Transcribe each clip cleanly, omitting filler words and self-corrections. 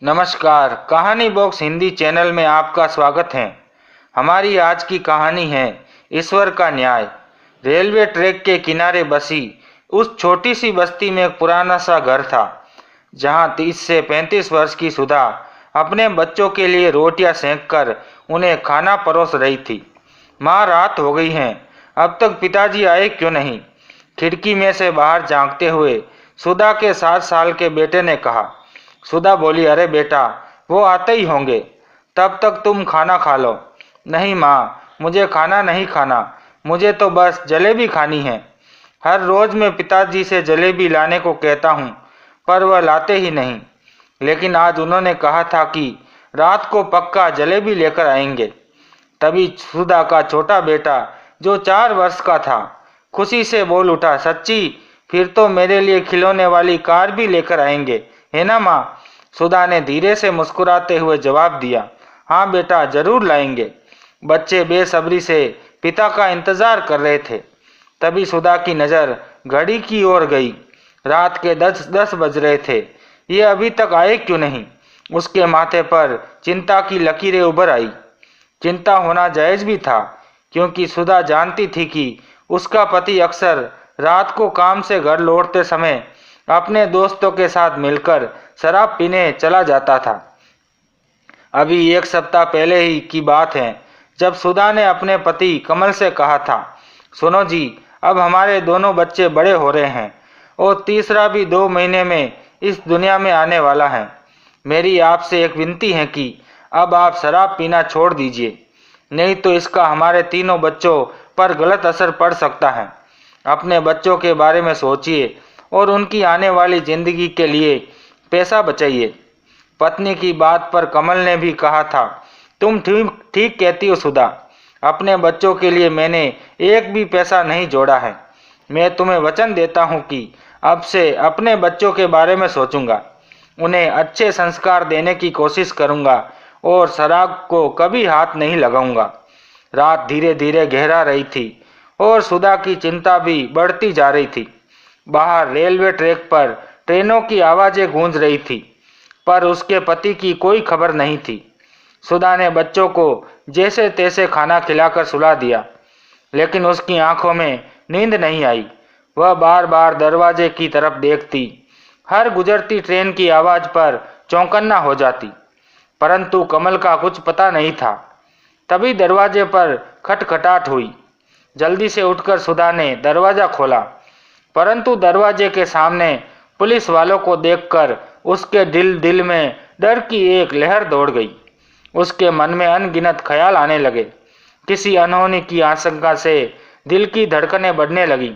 नमस्कार, कहानी box Hindi channel में आपका स्वागत है। हमारी आज की कहानी है ईश्वर का न्याय। रेलवे ट्रैक के किनारे बसी उस छोटी सी बस्ती में एक पुराना सा घर था, जहां 30 से 35 वर्ष की सुधा अपने बच्चों के लिए रोटियां सेंककर उन्हें खाना परोस रही थी। माँ, रात हो गई है, अब तक पिताजी आए क्यों नहीं? खिड़की में से बाहर झांकते हुए सुधा के 7 साल के बेटे ने कहा। सुधा बोली, अरे बेटा, वो आते ही होंगे, तब तक तुम खाना खा लो। नहीं माँ, मुझे खाना नहीं खाना, मुझे तो बस जलेबी खानी है। हर रोज मैं पिताजी से जलेबी लाने को कहता हूँ, पर वह लाते ही नहीं। लेकिन आज उन्होंने कहा था कि रात को पक्का जलेबी लेकर आएंगे। तभी सुधा का छोटा बेटा, जो 4 वर्ष का था, खुशी से बोल उठा, सच्ची? फिर तो मेरे लिए खिलौने वाली कार भी लेकर आएंगे, है ना माँ? सुधा ने धीरे से मुस्कुराते हुए जवाब दिया, हाँ बेटा, जरूर लाएंगे। बच्चे बेसब्री से पिता का इंतजार कर रहे थे। तभी सुधा की नज़र घड़ी की ओर गई। रात के 10 बज रहे थे। ये अभी तक आए क्यों नहीं? उसके माथे पर चिंता की लकीरें उभर आई। चिंता होना जायज भी था, क्योंकि सुधा जानती थी कि उसका पति अक्सर रात को काम से घर लौटते समय अपने दोस्तों के साथ मिलकर शराब पीने चला जाता था। अभी 1 सप्ताह पहले ही की बात है, जब सुधा ने अपने पति कमल से कहा था, सुनो जी, अब हमारे दोनों बच्चे बड़े हो रहे हैं और तीसरा भी 2 महीने में इस दुनिया में आने वाला है। मेरी आपसे एक विनती है कि अब आप शराब पीना छोड़ दीजिए, नहीं तो इसका हमारे तीनों बच्चों पर गलत असर पड़ सकता है। अपने बच्चों के बारे में सोचिए और उनकी आने वाली जिंदगी के लिए पैसा बचाइए। पत्नी की बात पर कमल ने भी कहा था, तुम ठीक कहती हो सुधा, अपने बच्चों के लिए मैंने एक भी पैसा नहीं जोड़ा है। मैं तुम्हें वचन देता हूँ कि अब से अपने बच्चों के बारे में सोचूंगा, उन्हें अच्छे संस्कार देने की कोशिश करूंगा और शराब को कभी हाथ नहीं लगाऊंगा। रात धीरे धीरे गहरा रही थी और सुधा की चिंता भी बढ़ती जा रही थी। बाहर रेलवे ट्रैक पर ट्रेनों की आवाज़ें गूंज रही थी, पर उसके पति की कोई खबर नहीं थी। सुधा ने बच्चों को जैसे तैसे खाना खिलाकर सुला दिया, लेकिन उसकी आंखों में नींद नहीं आई। वह बार बार दरवाजे की तरफ देखती, हर गुजरती ट्रेन की आवाज़ पर चौंकन्ना हो जाती, परंतु कमल का कुछ पता नहीं था। तभी दरवाजे पर खटखटाहट हुई। जल्दी से उठकर सुधा ने दरवाज़ा खोला, परंतु दरवाजे के सामने पुलिस वालों को देखकर उसके दिल में डर की एक लहर दौड़ गई। उसके मन में अनगिनत ख्याल आने लगे। किसी अनहोनी की आशंका से दिल की धड़कनें बढ़ने लगीं।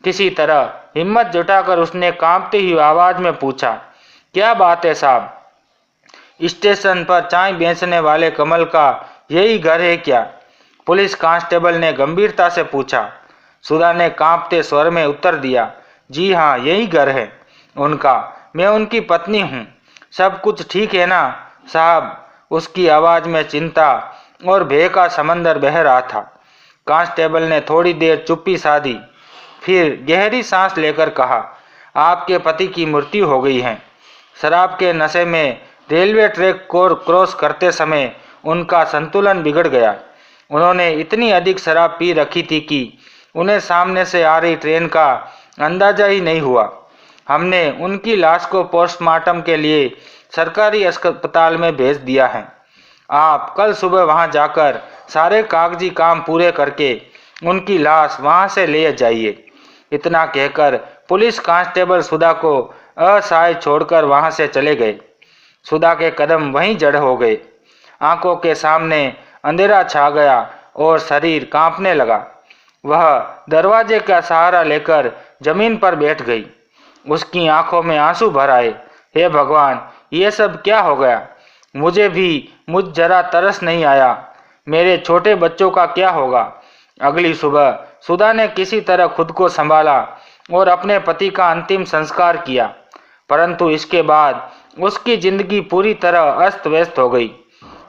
किसी तरह हिम्मत जुटाकर उसने कांपती हुई आवाज में पूछा, क्या बात है साहब? स्टेशन पर चाय बेचने वाले कमल का यही घर है क्या? पुलिस कांस्टेबल ने गंभीरता से पूछा। सुधा ने कांपते स्वर में उत्तर दिया, जी हाँ, यही घर है उनका, मैं उनकी पत्नी हूँ। सब कुछ ठीक है ना साहब? उसकी आवाज़ में चिंता और भय का समंदर बह रहा था। कांस्टेबल ने थोड़ी देर चुप्पी साधी, फिर गहरी सांस लेकर कहा, आपके पति की मृत्यु हो गई है। शराब के नशे में रेलवे ट्रैक को क्रॉस करते समय उनका संतुलन बिगड़ गया। उन्होंने इतनी अधिक शराब पी रखी थी कि उन्हें सामने से आ रही ट्रेन का अंदाजा ही नहीं हुआ। हमने उनकी लाश को पोस्टमार्टम के लिए सरकारी अस्पताल में भेज दिया है। आप कल सुबह वहां जाकर सारे कागजी काम पूरे करके उनकी लाश वहां से ले जाइए। इतना कहकर पुलिस कांस्टेबल सुधा को असहाय छोड़कर वहां से चले गए। सुधा के कदम वहीं जड़ हो गए। आंखों के सामने अंधेरा छा गया और शरीर कांपने लगा। वह दरवाजे का सहारा लेकर जमीन पर बैठ गई। उसकी आंखों में आंसू भर आए। हे भगवान, ये सब क्या हो गया? मुझ जरा तरस नहीं आया। मेरे छोटे बच्चों का क्या होगा? अगली सुबह सुधा ने किसी तरह खुद को संभाला और अपने पति का अंतिम संस्कार किया, परंतु इसके बाद उसकी जिंदगी पूरी तरह अस्त व्यस्त हो गई।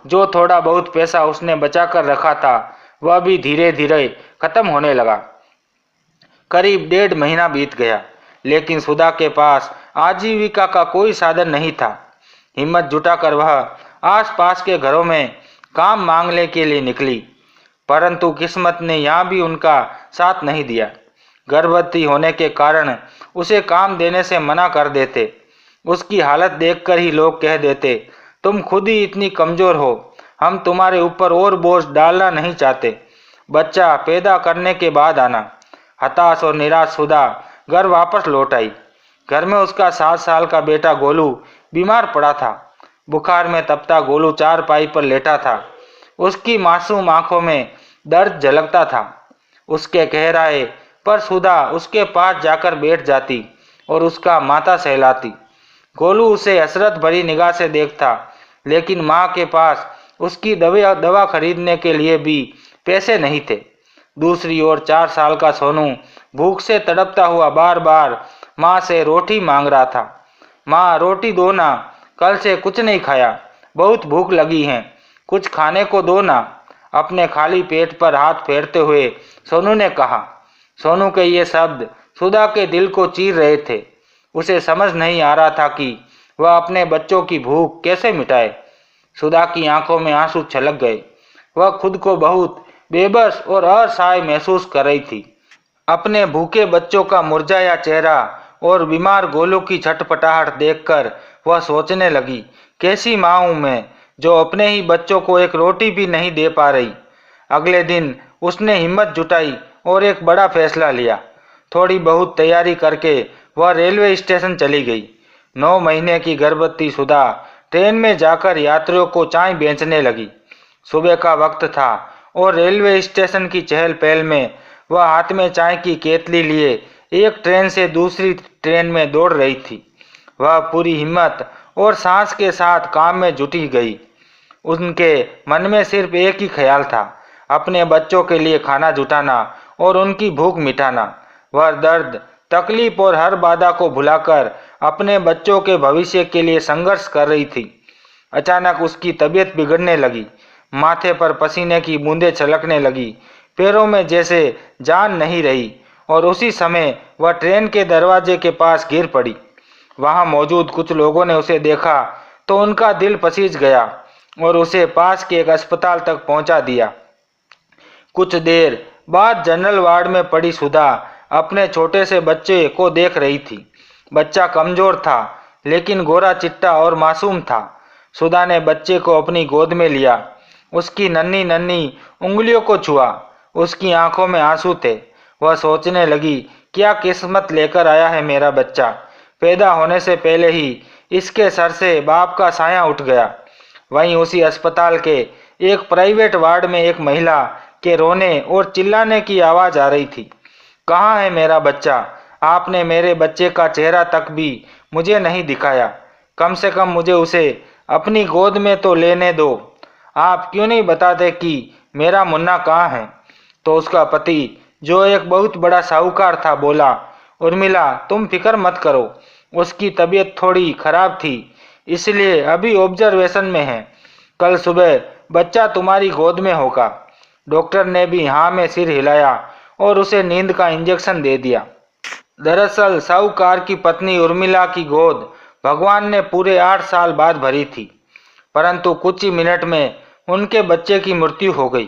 जो थोड़ा बहुत पैसा उसने बचाकर रखा था, वह भी धीरे धीरे खत्म होने लगा। करीब 1.5 महीना बीत गया, लेकिन सुधा के पास आजीविका का कोई साधन नहीं था। हिम्मत जुटाकर वह आसपास के घरों में काम मांगने के लिए निकली, परंतु किस्मत ने यहाँ भी उनका साथ नहीं दिया। गर्भवती होने के कारण उसे काम देने से मना कर देते। उसकी हालत देखकर ही लोग कह देते, तुम खुद ही इतनी कमजोर हो, हम तुम्हारे ऊपर और बोझ डालना नहीं चाहते। बच्चा पैदा करने के बाद आना। हताश और निराशुदा घर वापस लौट आई। घर में उसका 7 साल का बेटा गोलू बीमार पड़ा था। बुखार में तपता गोलू चारपाई पर लेटा था। उसकी मासूम आंखों में दर्द झलकता था। उसके कहराए पर सुधा उसके पास जाकर बैठ जाती और उसका माथा सहलाती। गोलू उसे हसरत भरी निगाह से देखता, लेकिन माँ के पास उसकी दवा खरीदने के लिए भी पैसे नहीं थे। दूसरी ओर 4 साल का सोनू भूख से तड़पता हुआ बार बार माँ से रोटी मांग रहा था। माँ, रोटी दो ना, कल से कुछ नहीं खाया, बहुत भूख लगी है, कुछ खाने को दो ना। अपने खाली पेट पर हाथ फेरते हुए सोनू ने कहा। सोनू के ये शब्द सुधा के दिल को चीर रहे थे। उसे समझ नहीं आ रहा था कि वह अपने बच्चों की भूख कैसे मिटाए। सुधा की आंखों में आंसू छलक गए। वह खुद को बहुत बेबस और असहाय महसूस कर रही थी। अपने भूखे बच्चों का मुरझाया चेहरा और बीमार गोलू की छटपटाहट देखकर वह सोचने लगी, कैसी माँ हूँ मैं जो अपने ही बच्चों को एक रोटी भी नहीं दे पा रही। अगले दिन उसने हिम्मत जुटाई और एक बड़ा फैसला लिया। थोड़ी बहुत तैयारी करके वह रेलवे स्टेशन चली गई। 9 महीने की गर्भवती सुधा ट्रेन में जाकर यात्रियों को चाय बेचने लगी। सुबह का वक्त था और रेलवे स्टेशन की चहल पहल में वह हाथ में चाय की केतली लिए एक ट्रेन से दूसरी ट्रेन में दौड़ रही थी। वह पूरी हिम्मत और सांस के साथ काम में जुटी गई। उनके मन में सिर्फ एक ही ख्याल था, अपने बच्चों के लिए खाना जुटाना और उनकी भूख मिटाना। वह दर्द, तकलीफ और हर बाधा को भुलाकर अपने बच्चों के भविष्य के लिए संघर्ष कर रही थी। अचानक उसकी तबीयत बिगड़ने लगी। माथे पर पसीने की बूंदें छलकने लगी, पैरों में जैसे जान नहीं रही और उसी समय वह ट्रेन के दरवाजे के पास गिर पड़ी। वहां मौजूद कुछ लोगों ने उसे देखा तो उनका दिल पसीज गया और उसे पास के एक अस्पताल तक पहुंचा दिया। कुछ देर बाद जनरल वार्ड में पड़ी सुधा अपने छोटे से बच्चे को देख रही थी। बच्चा कमजोर था, लेकिन गोरा चिट्टा और मासूम था। सुधा ने बच्चे को अपनी गोद में लिया, उसकी नन्ही नन्ही उंगलियों को छुआ। उसकी आंखों में आंसू थे। वह सोचने लगी, क्या किस्मत लेकर आया है मेरा बच्चा। पैदा होने से पहले ही इसके सर से बाप का साया उठ गया। वहीं उसी अस्पताल के एक प्राइवेट वार्ड में एक महिला के रोने और चिल्लाने की आवाज़ आ रही थी। कहाँ है मेरा बच्चा? आपने मेरे बच्चे का चेहरा तक भी मुझे नहीं दिखाया। कम से कम मुझे उसे अपनी गोद में तो लेने दो। आप क्यों नहीं बताते कि मेरा मुन्ना कहाँ है? तो उसका पति, जो एक बहुत बड़ा साहूकार था, बोला, उर्मिला, तुम फिक्र मत करो, उसकी तबीयत थोड़ी खराब थी, इसलिए अभी ऑब्जर्वेशन में है। कल सुबह बच्चा तुम्हारी गोद में होगा। डॉक्टर ने भी हाँ में सिर हिलाया और उसे नींद का इंजेक्शन दे दिया। दरअसल साहूकार की पत्नी उर्मिला की गोद भगवान ने पूरे 8 साल बाद भरी थी, परंतु कुछ ही मिनट में उनके बच्चे की मृत्यु हो गई।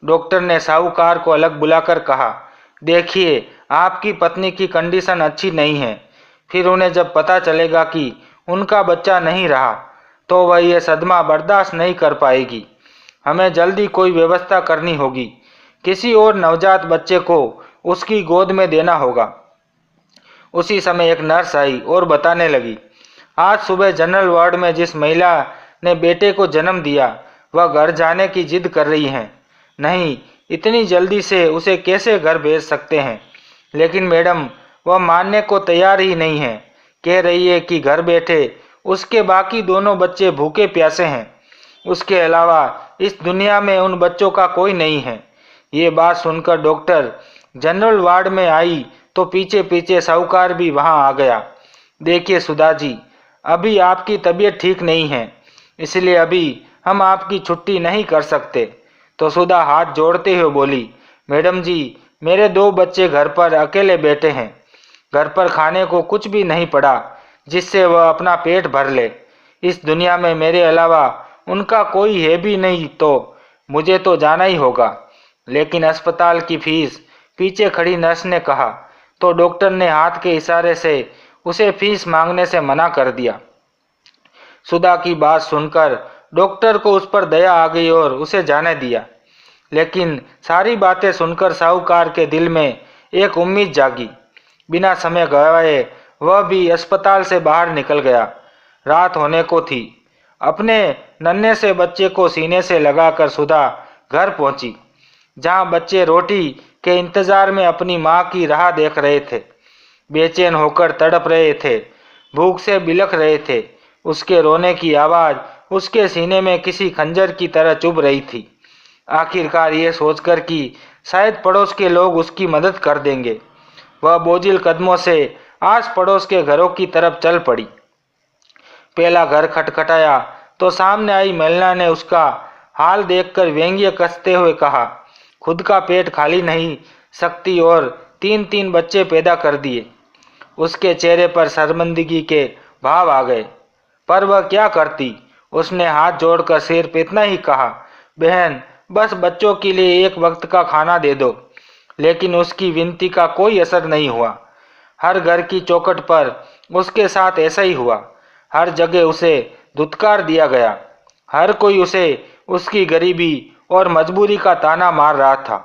डॉक्टर ने साहूकार को अलग बुलाकर कहा, देखिए, आपकी पत्नी की कंडीशन अच्छी नहीं है। फिर उन्हें जब पता चलेगा कि उनका बच्चा नहीं रहा तो वह ये सदमा बर्दाश्त नहीं कर पाएगी। हमें जल्दी कोई व्यवस्था करनी होगी। किसी और नवजात बच्चे को उसकी गोद में देना होगा। उसी समय एक नर्स आई और बताने लगी, आज सुबह जनरल वार्ड में जिस महिला ने बेटे को जन्म दिया वह घर जाने की जिद कर रही हैं। नहीं, इतनी जल्दी से उसे कैसे घर भेज सकते हैं? लेकिन मैडम, वह मानने को तैयार ही नहीं है। कह रही है कि घर बैठे उसके बाकी दोनों बच्चे भूखे प्यासे हैं। उसके अलावा इस दुनिया में उन बच्चों का कोई नहीं है। ये बात सुनकर डॉक्टर जनरल वार्ड में आई तो पीछे पीछे साहूकार भी वहां आ गया। देखिए सुधा जी, अभी आपकी तबीयत ठीक नहीं है, इसलिए अभी हम आपकी छुट्टी नहीं कर सकते। तो सुधा हाथ जोड़ते हुए बोली, मैडम जी, मेरे 2 बच्चे घर पर अकेले बैठे हैं। घर पर खाने को कुछ भी नहीं पड़ा जिससे वह अपना पेट भर ले। इस दुनिया में मेरे अलावा उनका कोई है भी नहीं तो मुझे तो जाना ही होगा। लेकिन अस्पताल की फीस, पीछे खड़ी नर्स ने कहा, तो डॉक्टर ने हाथ के इशारे से उसे फीस मांगने से मना कर दिया। सुधा की बात सुनकर डॉक्टर को उस पर दया आ गई और उसे जाने दिया। लेकिन सारी बातें सुनकर साहूकार के दिल में एक उम्मीद जागी। बिना समय गवाए वह भी अस्पताल से बाहर निकल गया। रात होने को थी। अपने नन्हे से बच्चे को सीने से लगाकर सुधा घर पहुंची, जहां बच्चे रोटी के इंतजार में अपनी मां की राह देख रहे थे। बेचैन होकर तड़प रहे थे, भूख से बिलख रहे थे। उसके रोने की आवाज़ उसके सीने में किसी खंजर की तरह चुभ रही थी। आखिरकार ये सोचकर कि शायद पड़ोस के लोग उसकी मदद कर देंगे, वह बोझिल कदमों से आस पड़ोस के घरों की तरफ चल पड़ी। पहला घर खटखटाया तो सामने आई महिला ने उसका हाल देखकर व्यंग्य कसते हुए कहा, खुद का पेट खाली नहीं सकती और 3-3 बच्चे पैदा कर दिए। उसके चेहरे पर शर्मिंदगी के भाव आ गए, पर वह क्या करती। उसने हाथ जोड़कर सिर्फ इतना ही कहा, बहन बस बच्चों के लिए एक वक्त का खाना दे दो। लेकिन उसकी विनती का कोई असर नहीं हुआ। हर घर की चौखट पर उसके साथ ऐसा ही हुआ। हर जगह उसे धुतकार दिया गया। हर कोई उसे उसकी गरीबी और मजबूरी का ताना मार रहा था।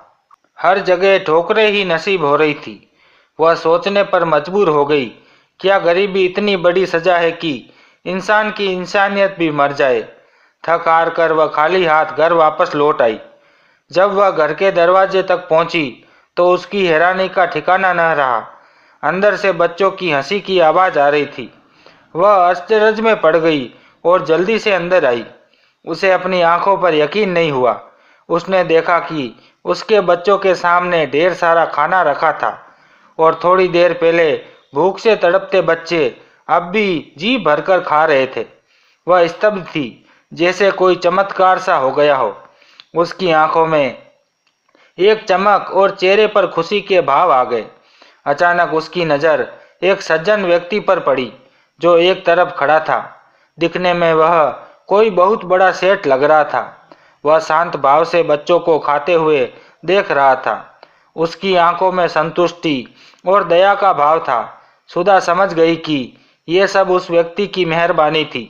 हर जगह ठोकरें ही नसीब हो रही थी। वह सोचने पर मजबूर हो गई, क्या गरीबी इतनी बड़ी सजा है कि इंसान की इंसानियत भी मर जाए। थक हार कर वह खाली हाथ घर वापस लौट आई। जब वह घर के दरवाजे तक पहुंची तो उसकी हैरानी का ठिकाना न रहा। अंदर से बच्चों की हंसी की आवाज़ आ रही थी। वह आश्चर्य में पड़ गई और जल्दी से अंदर आई। उसे अपनी आंखों पर यकीन नहीं हुआ। उसने देखा कि उसके बच्चों के सामने ढेर सारा खाना रखा था और थोड़ी देर पहले भूख से तड़पते बच्चे अब भी जी भरकर खा रहे थे। वह स्तब्ध थी, जैसे कोई चमत्कार सा हो गया हो। उसकी आंखों में एक चमक और चेहरे पर खुशी के भाव आ गए। अचानक उसकी नज़र एक सज्जन व्यक्ति पर पड़ी जो एक तरफ खड़ा था। दिखने में वह कोई बहुत बड़ा सेठ लग रहा था। वह शांत भाव से बच्चों को खाते हुए देख रहा था। उसकी आंखों में संतुष्टि और दया का भाव था। सुधा समझ गई कि यह सब उस व्यक्ति की मेहरबानी थी।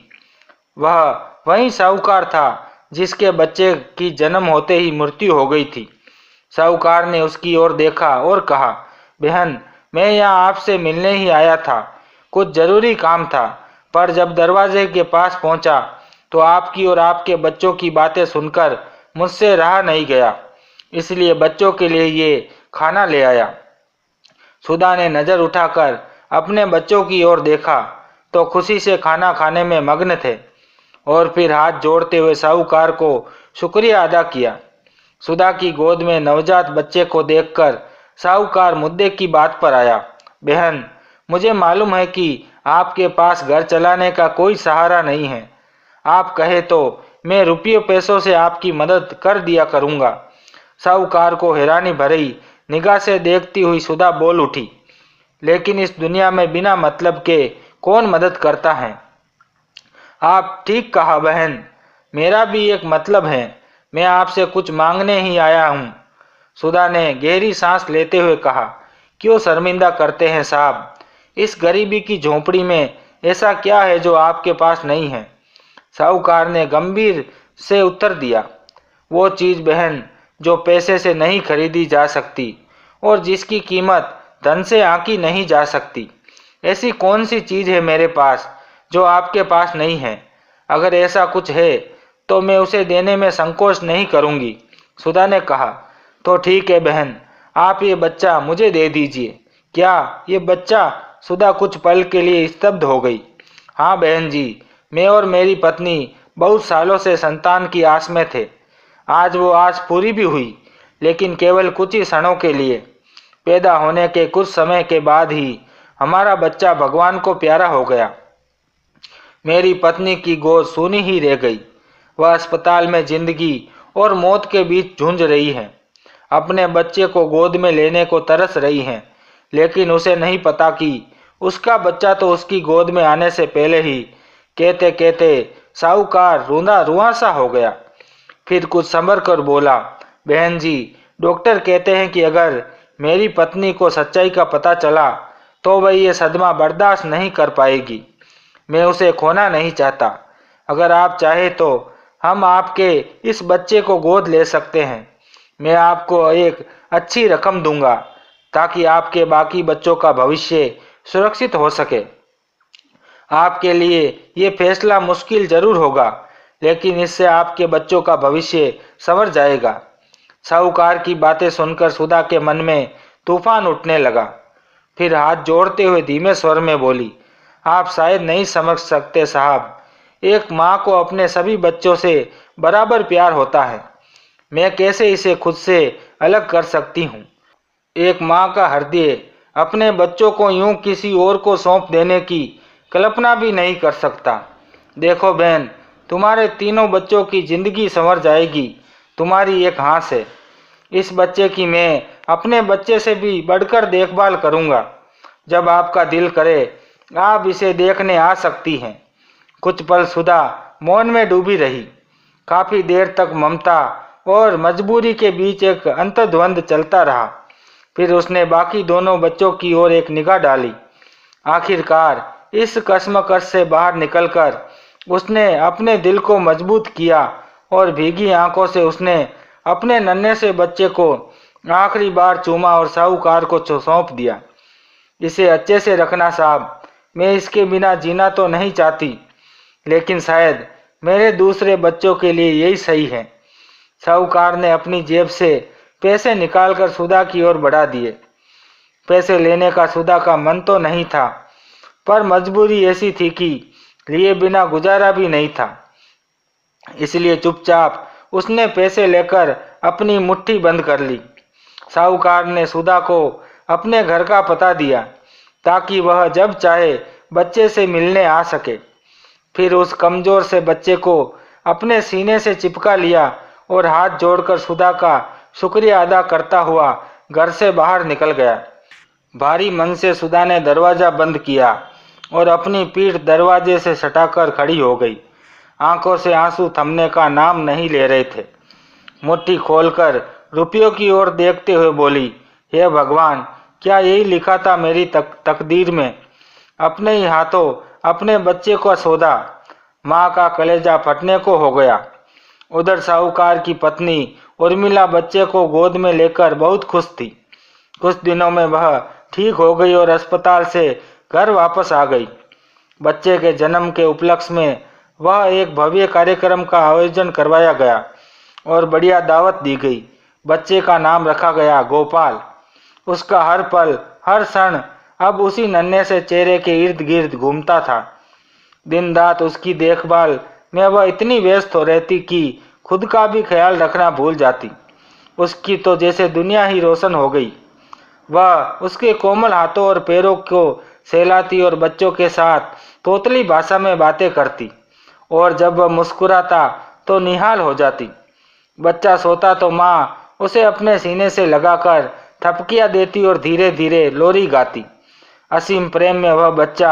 वह वही साहूकार था जिसके बच्चे की जन्म होते ही मृत्यु हो गई थी। साहूकार ने उसकी ओर देखा और कहा, बहन मैं यहाँ आपसे मिलने ही आया था, कुछ जरूरी काम था। पर जब दरवाजे के पास पहुंचा तो आपकी और आपके बच्चों की बातें सुनकर मुझसे रहा नहीं गया, इसलिए बच्चों के लिए ये खाना ले आया। सुधा ने नज़र उठाकर अपने बच्चों की ओर देखा तो खुशी से खाना खाने में मग्न थे और फिर हाथ जोड़ते हुए साहूकार को शुक्रिया अदा किया। सुधा की गोद में नवजात बच्चे को देखकर साहूकार मुद्दे की बात पर आया। बहन मुझे मालूम है कि आपके पास घर चलाने का कोई सहारा नहीं है। आप कहे तो मैं रुपये पैसों से आपकी मदद कर दिया करूँगा। साहूकार को हैरानी भरी निगाह से देखती हुई सुधा बोल उठी, लेकिन इस दुनिया में बिना मतलब के कौन मदद करता है। आप ठीक कहा बहन, मेरा भी एक मतलब है। मैं आपसे कुछ मांगने ही आया हूँ। सुधा ने गहरी सांस लेते हुए कहा, क्यों शर्मिंदा करते हैं साहब, इस गरीबी की झोंपड़ी में ऐसा क्या है जो आपके पास नहीं है। साहूकार ने गंभीर से उत्तर दिया, वो चीज़ बहन जो पैसे से नहीं खरीदी जा सकती और जिसकी कीमत धन से आंकी नहीं जा सकती। ऐसी कौन सी चीज़ है मेरे पास जो आपके पास नहीं है। अगर ऐसा कुछ है तो मैं उसे देने में संकोच नहीं करूँगी। सुधा ने कहा, तो ठीक है बहन, आप ये बच्चा मुझे दे दीजिए। क्या ये बच्चा? सुधा कुछ पल के लिए स्तब्ध हो गई। हाँ बहन जी, मैं और मेरी पत्नी बहुत सालों से संतान की आस में थे। आज वो आस पूरी भी हुई, लेकिन केवल कुछ ही क्षणों के लिए। पैदा होने के कुछ समय के बाद ही हमारा बच्चा भगवान को प्यारा हो गया। मेरी पत्नी की गोद सूनी ही रह गई। वह अस्पताल में जिंदगी और मौत के बीच जूझ रही है। अपने बच्चे को गोद में लेने को तरस रही हैं, लेकिन उसे नहीं पता कि उसका बच्चा तो उसकी गोद में आने से पहले ही कहते कहते साहूकार रूंधा रुआंसा हो गया। फिर कुछ संभल कर बोला, बहन जी, डॉक्टर कहते हैं कि अगर मेरी पत्नी को सच्चाई का पता चला तो वह ये सदमा बर्दाश्त नहीं कर पाएगी। मैं उसे खोना नहीं चाहता। अगर आप चाहे तो हम आपके इस बच्चे को गोद ले सकते हैं। मैं आपको एक अच्छी रकम दूंगा ताकि आपके बाकी बच्चों का भविष्य सुरक्षित हो सके। आपके लिए ये फैसला मुश्किल जरूर होगा, लेकिन इससे आपके बच्चों का भविष्य संवर जाएगा। साहूकार की बातें सुनकर सुधा के मन में तूफान उठने लगा। फिर हाथ जोड़ते हुए धीमे स्वर में बोली, आप शायद नहीं समझ सकते साहब, एक माँ को अपने सभी बच्चों से बराबर प्यार होता है। मैं कैसे इसे खुद से अलग कर सकती हूँ। एक माँ का हृदय अपने बच्चों को यूं किसी और को सौंप देने की कल्पना भी नहीं कर सकता। देखो बहन, तुम्हारे तीनों बच्चों की जिंदगी संवर जाएगी तुम्हारी एक हाँ से। इस बच्चे की मैं अपने बच्चे से भी बढ़कर देखभाल करूँगा। जब आपका दिल करे आप इसे देखने आ सकती हैं। कुछ पल सुधा मौन में डूबी रही। काफी देर तक ममता और मजबूरी के बीच एक अंतर्द्वंद चलता रहा। फिर उसने बाकी दोनों बच्चों की ओर एक निगाह डाली। आखिरकार इस कश्मकश से बाहर निकलकर उसने अपने दिल को मजबूत किया और भीगी आंखों से उसने अपने नन्हे से बच्चे को आखिरी बार चूमा और साहूकार को सौंप दिया। इसे अच्छे से रखना साहब, मैं इसके बिना जीना तो नहीं चाहती, लेकिन शायद मेरे दूसरे बच्चों के लिए यही सही है। साहूकार ने अपनी जेब से पैसे निकालकर सुधा की ओर बढ़ा दिए। पैसे लेने का सुधा का मन तो नहीं था, पर मजबूरी ऐसी थी कि लिए बिना गुजारा भी नहीं था। इसलिए चुपचाप उसने पैसे लेकर अपनी मुट्ठी बंद कर ली। साहूकार ने सुधा को अपने घर का पता दिया ताकि वह जब चाहे बच्चे से मिलने आ सके। फिर उस कमजोर से बच्चे को अपने सीने से चिपका लिया और हाथ जोड़कर सुधा का शुक्रिया अदा करता हुआ घर से बाहर निकल गया। भारी मन से सुधा ने दरवाजा बंद किया और अपनी पीठ दरवाजे से सटाकर खड़ी हो गई। आंखों से आंसू थमने का नाम नहीं ले रहे थे। मुट्ठी खोलकर रुपयों की ओर देखते हुए बोली, हे भगवान, क्या यही लिखा था मेरी तकदीर में। अपने ही हाथों अपने बच्चे को सौदा। माँ का कलेजा फटने को हो गया। उधर साहूकार की पत्नी उर्मिला बच्चे को गोद में लेकर बहुत खुश थी। कुछ दिनों में वह ठीक हो गई और अस्पताल से घर वापस आ गई। बच्चे के जन्म के उपलक्ष्य में वह एक भव्य कार्यक्रम का आयोजन करवाया गया और बढ़िया दावत दी गई। बच्चे का नाम रखा गया गोपाल। उसका हर पल हर क्षण अब उसी नन्हे से चेहरे के इर्द गिर्द घूमता था। दिन रात उसकी देखभाल में वह इतनी व्यस्त हो रहती कि खुद का भी ख्याल रखना भूल जाती। उसकी तो जैसे दुनिया ही रोशन हो गई। वह उसके कोमल हाथों और पैरों को सहलाती और बच्चों के साथ तोतली भाषा में बातें करती, और जब वह मुस्कुराता तो निहाल हो जाती। बच्चा सोता तो माँ उसे अपने सीने से लगाकर थपकियाँ देती और धीरे धीरे लोरी गाती। असीम प्रेम में वह बच्चा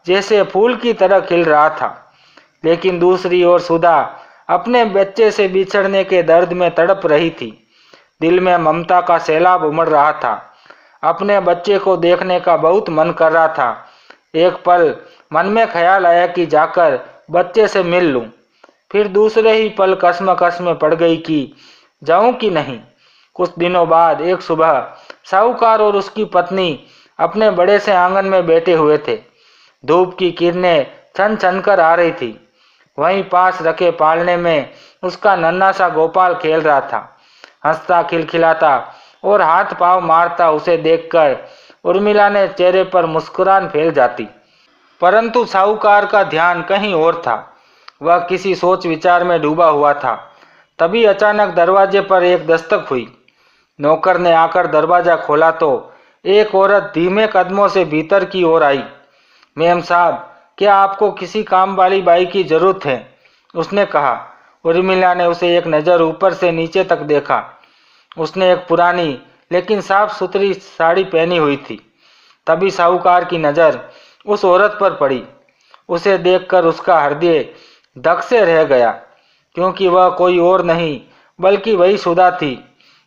जैसे फूल की तरह खिल रहा था। लेकिन दूसरी ओर सुधा अपने बच्चे से बिछड़ने के दर्द में तड़प रही थी। दिल में ममता का सैलाब उमड़ रहा था। अपने बच्चे को देखने का बहुत मन कर रहा था। एक पल मन में ख्याल आया कि जाकर बच्चे से मिल लूं। फिर दूसरे ही पल कश्मकश में पड़ गई कि जाऊं कि नहीं। कुछ दिनों बाद एक सुबह साहूकार और उसकी पत्नी अपने बड़े से आंगन में बैठे हुए थे। धूप की किरणें छन छन कर आ रही थी। वहीं पास रखे पालने में उसका नन्हा सा गोपाल खेल रहा था। हंसता खिलखिलाता और हाथ पांव मारता उसे देखकर उर्मिला ने चेहरे पर मुस्कुराहट फैल जाती। परंतु साहूकार का ध्यान कहीं और था। वह किसी सोच विचार में डूबा हुआ था। तभी अचानक दरवाजे पर एक दस्तक हुई। नौकर ने आकर दरवाजा खोला तो एक औरत धीमे कदमों से भीतर की ओर आई। मेम साहब, क्या आपको किसी काम वाली बाई की जरूरत है? उसने कहा। उर्मिला ने उसे एक नज़र ऊपर से नीचे तक देखा। उसने एक पुरानी लेकिन साफ सुथरी साड़ी पहनी हुई थी। तभी साहूकार की नज़र उस औरत पर पड़ी। उसे देखकर उसका हृदय धक से रह गया, क्योंकि वह कोई और नहीं बल्कि वही सुधा थी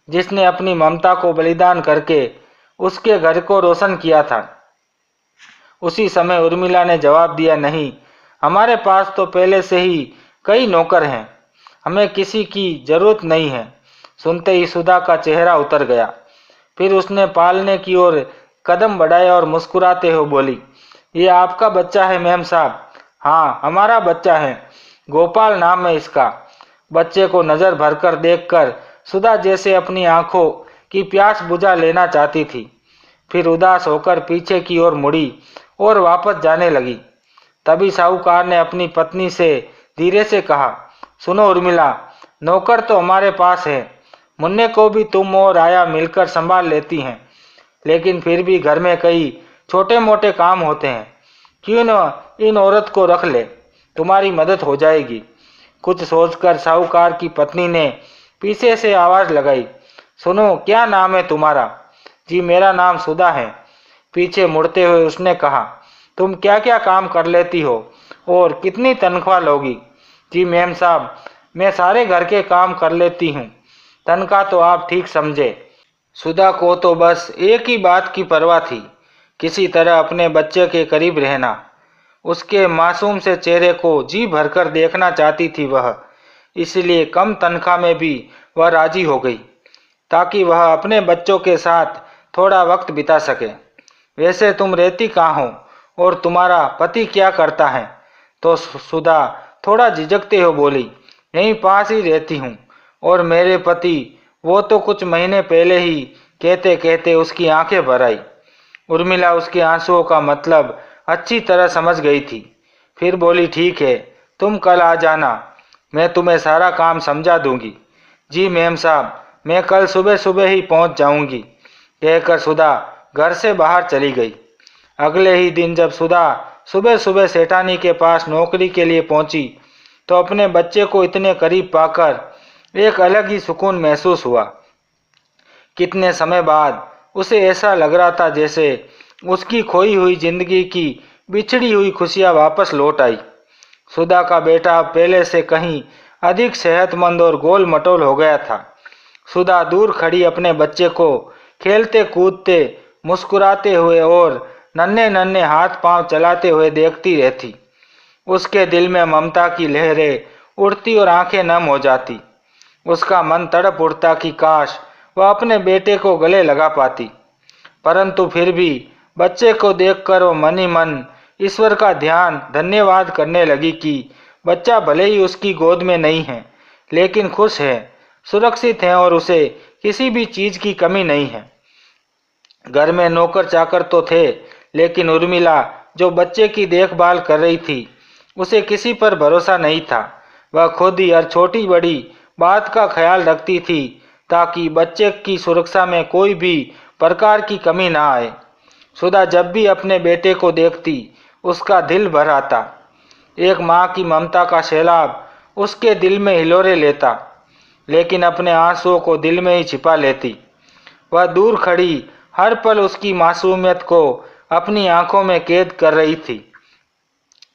जिसने अपनी ममता को बलिदान करके उसके घर को रोशन किया था। उसी समय उर्मिला ने जवाब दिया, नहीं, हमारे पास तो पहले से ही कई नौकर हैं, हमें किसी की जरूरत नहीं है। सुनते ही सुधा का चेहरा उतर गया। फिर उसने पालने की ओर कदम बढ़ाए और मुस्कुराते हुए बोली, ये आपका बच्चा है मेम साहब? हाँ, हमारा बच्चा है, गोपाल नाम है इसका। बच्चे को नजर भरकर देखकर सुधा जैसे अपनी आंखों की प्यास बुझा लेना चाहती थी। फिर उदास होकर पीछे की ओर मुड़ी और वापस जाने लगी। तभी साहूकार ने अपनी पत्नी से धीरे से कहा, सुनो उर्मिला, नौकर तो हमारे पास है, मुन्ने को भी तुम और आया मिलकर संभाल लेती हैं, लेकिन फिर भी घर में कई छोटे मोटे काम होते हैं, क्यों न इन औरत को रख ले, तुम्हारी मदद हो जाएगी। कुछ सोचकर साहूकार की पत्नी ने पीछे से आवाज लगाई, सुनो, क्या नाम है तुम्हारा? जी, मेरा नाम सुधा है। पीछे मुड़ते हुए उसने कहा, तुम क्या क्या काम कर लेती हो और कितनी तनख्वाह लोगी? जी मेम साहब, मैं सारे घर के काम कर लेती हूँ, तनख्वाह तो आप ठीक समझे। सुधा को तो बस एक ही बात की परवाह थी, किसी तरह अपने बच्चे के करीब रहना। उसके मासूम से चेहरे को जी भरकर देखना चाहती थी वह, इसलिए कम तनख्वाह में भी वह राजी हो गई, ताकि वह अपने बच्चों के साथ थोड़ा वक्त बिता सके। वैसे तुम रहती कहाँ हो और तुम्हारा पति क्या करता है? तो सुधा थोड़ा झिझकते हो बोली, यहीं पास ही रहती हूँ। और मेरे पति, वो तो कुछ महीने पहले ही, कहते कहते उसकी आंखें भर आई। उर्मिला उसके आंसुओं का मतलब अच्छी तरह समझ गई थी। फिर बोली, ठीक है, तुम कल आ जाना, मैं तुम्हें सारा काम समझा दूंगी। जी मेम साहब, मैं कल सुबह सुबह ही पहुंच जाऊंगी, कहकर सुधा घर से बाहर चली गई। अगले ही दिन जब सुधा सुबह सुबह सेठानी के पास नौकरी के लिए पहुंची, तो अपने बच्चे को इतने करीब पाकर एक अलग ही सुकून महसूस हुआ। कितने समय बाद उसे ऐसा लग रहा था जैसे उसकी खोई हुई जिंदगी की बिछड़ी हुई खुशियां वापस लौट आई। सुधा का बेटा पहले से कहीं अधिक सेहतमंद और गोल मटोल हो गया था। सुधा दूर खड़ी अपने बच्चे को खेलते कूदते, मुस्कुराते हुए और नन्हे नन्हे हाथ पांव चलाते हुए देखती रहती। उसके दिल में ममता की लहरें उड़ती और आंखें नम हो जाती। उसका मन तड़प उठता कि काश वह अपने बेटे को गले लगा पाती, परंतु फिर भी बच्चे को देखकर वो मन ही मन ईश्वर का ध्यान धन्यवाद करने लगी कि बच्चा भले ही उसकी गोद में नहीं है, लेकिन खुश है, सुरक्षित है और उसे किसी भी चीज की कमी नहीं है। घर में नौकर चाकर तो थे, लेकिन उर्मिला जो बच्चे की देखभाल कर रही थी, उसे किसी पर भरोसा नहीं था। वह खुद ही हर छोटी बड़ी बात का ख्याल रखती थी, ताकि बच्चे की सुरक्षा में कोई भी प्रकार की कमी ना आए। सुधा जब भी अपने बेटे को देखती, उसका दिल भर आता। एक माँ की ममता का सैलाब उसके दिल में हिलोरे लेता, लेकिन अपने आंसुओं को दिल में ही छिपा लेती। वह दूर खड़ी हर पल उसकी मासूमियत को अपनी आंखों में कैद कर रही थी।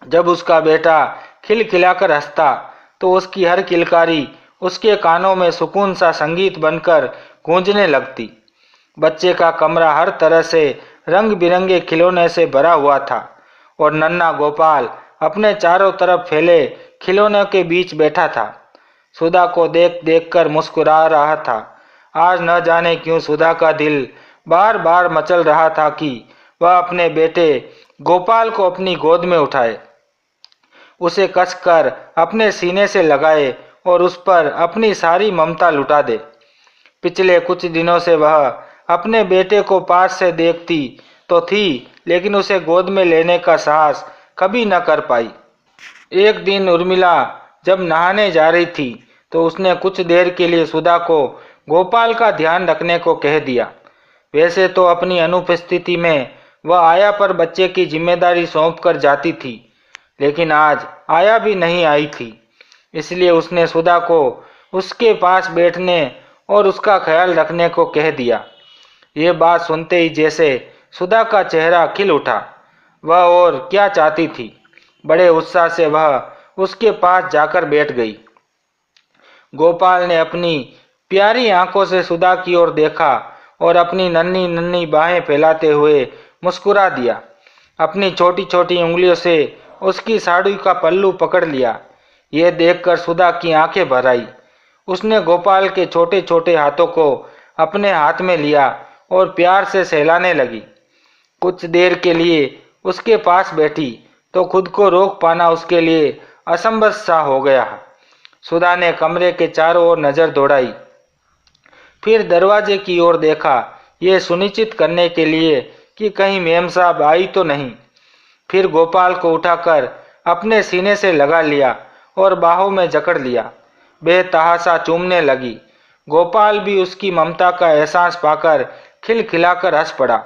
जब उसका बेटा खिलखिलाकर हंसता, तो उसकी हर किलकारी उसके कानों में सुकून सा संगीत बनकर गूंजने लगती। बच्चे का कमरा हर तरह से रंग बिरंगे खिलौने से भरा हुआ था और नन्हा गोपाल अपने चारों तरफ फैले खिलौनों के बीच बैठा था। सुधा को देख देख कर मुस्कुरा रहा था। आज न जाने क्यों सुधा का दिल बार बार मचल रहा था कि वह अपने बेटे गोपाल को अपनी गोद में उठाए, उसे कसकर अपने सीने से लगाए और उस पर अपनी सारी ममता लुटा दे। पिछले कुछ दिनों से वह अपने बेटे को पास से देखती तो थी, लेकिन उसे गोद में लेने का साहस कभी न कर पाई। एक दिन उर्मिला जब नहाने जा रही थी, तो उसने कुछ देर के लिए सुधा को गोपाल का ध्यान रखने को कह दिया। वैसे तो अपनी अनुपस्थिति में वह आया पर बच्चे की जिम्मेदारी सौंप कर जाती थी, लेकिन आज आया भी नहीं आई थी, इसलिए उसने सुधा को उसके पास बैठने और उसका ख्याल रखने को कह दिया। ये बात सुनते ही जैसे सुधा का चेहरा खिल उठा। वह और क्या चाहती थी? बड़े उत्साह से वह उसके पास जाकर बैठ गई। गोपाल ने अपनी प्यारी आंखों से सुधा की ओर देखा और अपनी नन्ही नन्ही बाहें फैलाते हुए मुस्कुरा दिया। अपनी छोटी छोटी उंगलियों से उसकी साड़ी का पल्लू पकड़ लिया। यह देखकर सुधा की आंखें भर आई। उसने गोपाल के छोटे छोटे हाथों को अपने हाथ में लिया और प्यार से सहलाने लगी। कुछ देर के लिए उसके पास बैठी तो खुद को रोक पाना उसके लिए असंभव सा हो गया। सुधा ने कमरे के चारों ओर नजर दौड़ाई, फिर दरवाजे की ओर देखा, ये सुनिश्चित करने के लिए कि कहीं मेम साहब आई तो नहीं। फिर गोपाल को उठाकर अपने सीने से लगा लिया और बाहों में जकड़ लिया। बेतहाशा चूमने लगी। गोपाल भी उसकी ममता का एहसास पाकर खिलखिलाकर हंस पड़ा।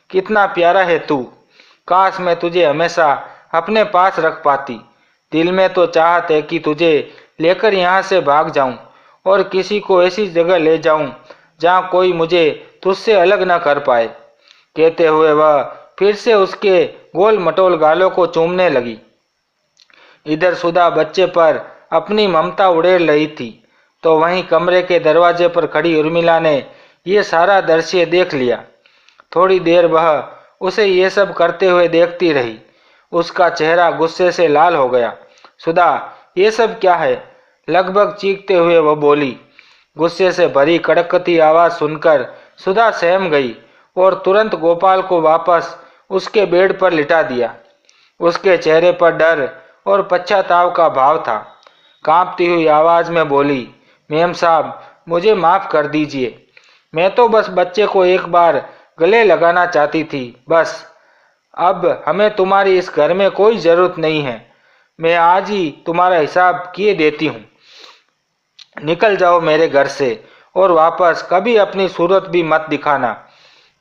कितना प्यारा है तू, काश मैं तुझे हमेशा अपने पास रख पाती। दिल में तो चाहत है कि तुझे लेकर यहाँ से भाग जाऊं और किसी को ऐसी जगह ले जाऊं जहाँ कोई मुझे तुझसे अलग न कर पाए। कहते हुए वह फिर से उसके गोल मटोल गालों को चूमने लगी। इधर सुधा बच्चे पर अपनी ममता उड़ेल रही थी तो वहीं कमरे के दरवाजे पर खड़ी उर्मिला ने ये सारा दृश्य देख लिया। थोड़ी देर वह उसे ये सब करते हुए देखती रही। उसका चेहरा गुस्से से लाल हो गया। सुधा, ये सब क्या है? लगभग चीखते हुए वह बोली। गुस्से से भरी कड़कती आवाज सुनकर सुधा सहम गई और तुरंत गोपाल को वापस उसके बेड पर लिटा दिया। उसके चेहरे पर डर और पश्चाताप का भाव था। कांपती हुई आवाज में बोली, मेम साहब, मुझे माफ कर दीजिए। मैं तो बस बच्चे को एक बार गले लगाना चाहती थी, बस। अब हमें तुम्हारी इस घर में कोई जरूरत नहीं है। मैं आज ही तुम्हारा हिसाब किए देती हूँ। निकल जाओ मेरे घर से और वापस कभी अपनी सूरत भी मत दिखाना।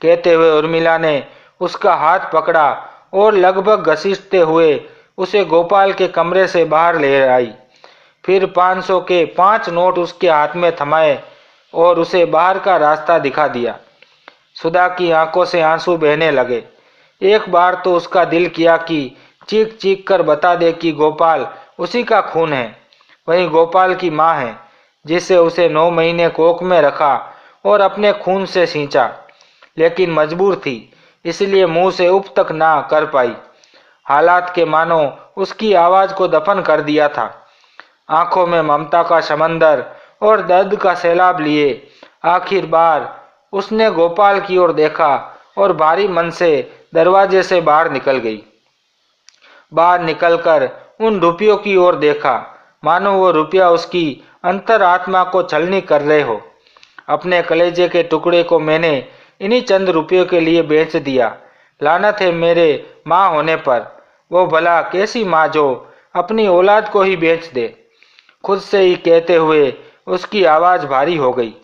कहते हुए उर्मिला ने उसका हाथ पकड़ा और लगभग घसीटते हुए उसे गोपाल के कमरे से बाहर ले आई। फिर 500 के 5 नोट उसके हाथ में थमाए और उसे बाहर का रास्ता दिखा दिया। सुधा की आंखों से आंसू बहने लगे। एक बार तो उसका दिल किया कि चीख चीख कर बता दे कि गोपाल उसी का खून है। वहीं गोपाल की माँ है जिसे उसे 9 महीने कोख में रखा और अपने खून से सींचा, लेकिन मजबूर थी, इसलिए मुंह से उफ तक ना कर पाई। हालात के मानो उसकी आवाज को दफन कर दिया था। आंखों में ममता का समंदर और दर्द का सैलाब लिए आखिर बार उसने गोपाल की ओर देखा और भारी मन से दरवाजे से बाहर निकल गई। बाहर निकलकर उन रुपयों की ओर देखा, मानो वो रुपया उसकी अंतरात्मा को छलनी कर रहे हो। अपने कलेजे के टुकड़े को मैंने इन्हीं चंद रुपयों के लिए बेच दिया। लानत है मेरे माँ होने पर। वो भला कैसी माँ जो अपनी औलाद को ही बेच दे। खुद से ही कहते हुए उसकी आवाज भारी हो गई।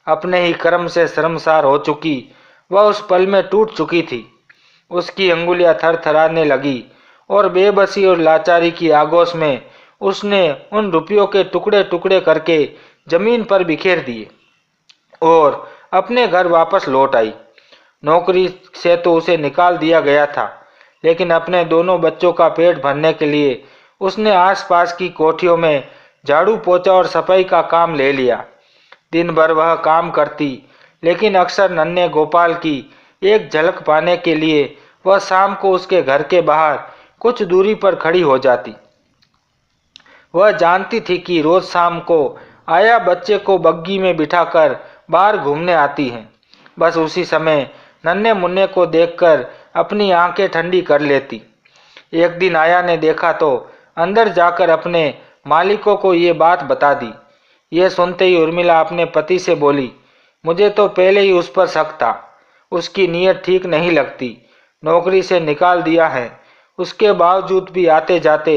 अपने ही कर्म से शर्मसार हो चुकी वह उस पल में टूट चुकी थी। उसकी अंगुलियां थरथराने लगी और बेबसी और लाचारी की आगोश में उसने उन रुपयों के टुकड़े टुकड़े करके जमीन पर बिखेर दिए और अपने घर वापस लौट आई। नौकरी से तो उसे निकाल दिया गया था, लेकिन अपने दोनों बच्चों का पेट भरने के लिए उसने आसपास की कोठियों में झाड़ू पोछा और सफाई का काम ले लिया। दिन भर वह काम करती, लेकिन अक्सर नन्हे गोपाल की एक झलक पाने के लिए वह शाम को उसके घर के बाहर कुछ दूरी पर खड़ी हो जाती। वह जानती थी कि रोज शाम को आया बच्चे को बग्गी में बिठाकर बाहर घूमने आती हैं। बस उसी समय नन्हे मुन्ने को देखकर अपनी आंखें ठंडी कर लेती। एक दिन आया ने देखा तो अंदर जाकर अपने मालिकों को ये बात बता दी। यह सुनते ही उर्मिला अपने पति से बोली, मुझे तो पहले ही उस पर शक था। उसकी नीयत ठीक नहीं लगती। नौकरी से निकाल दिया है, उसके बावजूद भी आते जाते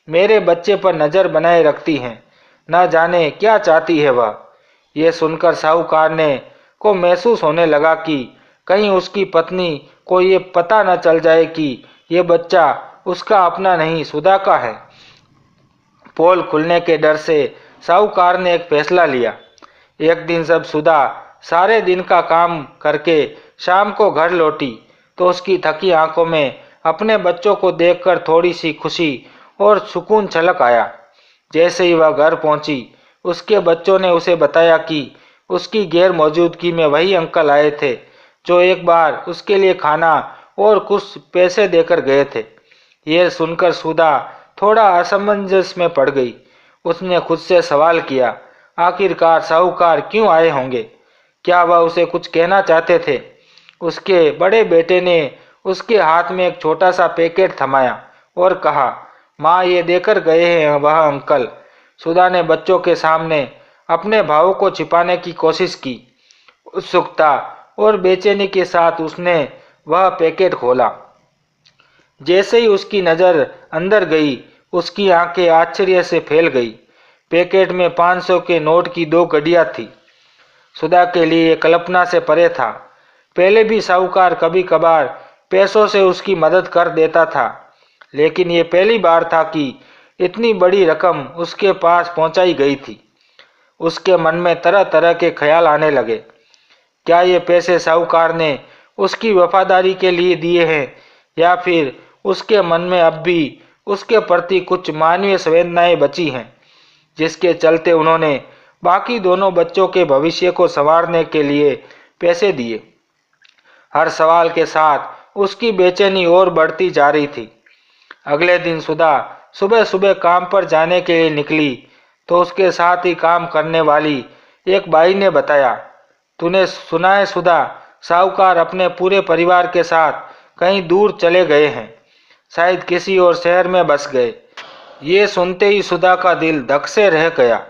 मेरे बच्चे पर नजर बनाए रखती हैं। न जाने क्या चाहती है वह। यह सुनकर साहूकार ने को महसूस होने लगा कि कहीं उसकी पत्नी को ये पता न चल जाए कि ये बच्चा उसका अपना नहीं सुधा का है। पोल खुलने के डर से साहूकार ने एक फैसला लिया। एक दिन जब सुधा सारे दिन का काम करके शाम को घर लौटी तो उसकी थकी आंखों में अपने बच्चों को देखकर थोड़ी सी खुशी और सुकून छलक आया। जैसे ही वह घर पहुंची, उसके बच्चों ने उसे बताया कि उसकी गैर मौजूदगी में वही अंकल आए थे जो एक बार उसके लिए खाना और कुछ पैसे देकर गए थे। यह सुनकर सुधा थोड़ा असमंजस में पड़ गई। उसने खुद से सवाल किया, आखिरकार साहूकार क्यों आए होंगे? क्या वह उसे कुछ कहना चाहते थे? उसके बड़े बेटे ने उसके हाथ में एक छोटा सा पैकेट थमाया और कहा, माँ, ये देकर गए हैं वह अंकल। सुधा ने बच्चों के सामने अपने भावों को छिपाने की कोशिश की। उत्सुकता और बेचैनी के साथ उसने वह पैकेट खोला। जैसे ही उसकी नज़र अंदर गई, उसकी आंखें आश्चर्य से फैल गई। पैकेट में 500 के नोट की 2 गड्डियाँ थी। सुधा के लिए कल्पना से परे था। पहले भी साहूकार कभी कभार पैसों से उसकी मदद कर देता था, लेकिन ये पहली बार था कि इतनी बड़ी रकम उसके पास पहुंचाई गई थी। उसके मन में तरह तरह के ख्याल आने लगे। क्या ये पैसे साहूकार ने उसकी वफादारी के लिए दिए हैं, या फिर उसके मन में अब भी उसके प्रति कुछ मानवीय संवेदनाएं बची हैं, जिसके चलते उन्होंने बाकी दोनों बच्चों के भविष्य को संवारने के लिए पैसे दिए। हर सवाल के साथ उसकी बेचैनी और बढ़ती जा रही थी। अगले दिन सुधा सुबह सुबह काम पर जाने के लिए निकली तो उसके साथ ही काम करने वाली एक बाई ने बताया, तूने सुना है सुधा, साहूकार अपने पूरे परिवार के साथ कहीं दूर चले गए हैं, शायद किसी और शहर में बस गए। ये सुनते ही सुधा का दिल धक से रह गया।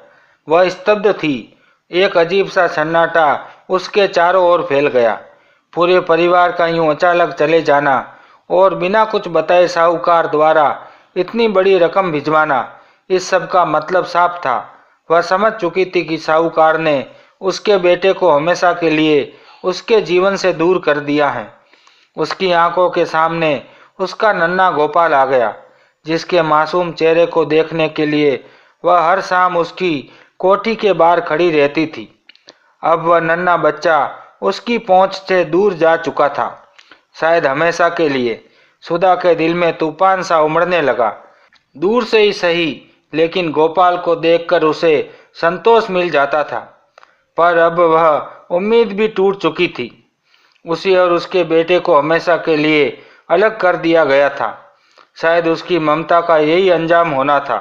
वह स्तब्ध थी। एक अजीब सा सन्नाटा उसके चारों ओर फैल गया। पूरे परिवार का यूं अचानक चले जाना और बिना कुछ बताए साहूकार द्वारा इतनी बड़ी रकम भिजवाना, इस सब का मतलब साफ था। वह समझ चुकी थी कि साहूकार ने उसके बेटे को हमेशा के लिए उसके जीवन से दूर कर दिया है। उसकी आंखों के सामने उसका नन्हा गोपाल आ गया, जिसके मासूम चेहरे को देखने के लिए वह हर शाम उसकी कोठी के बाहर खड़ी रहती थी। अब वह नन्हा बच्चा उसकी पहुंच से दूर जा चुका था, शायद हमेशा के लिए। सुधा के दिल में तूफान सा उमड़ने लगा। दूर से ही सही, लेकिन गोपाल को देखकर उसे संतोष मिल जाता था। पर अब वह उम्मीद भी टूट चुकी थी। उसे और उसके बेटे को हमेशा के लिए अलग कर दिया गया था। शायद उसकी ममता का यही अंजाम होना था।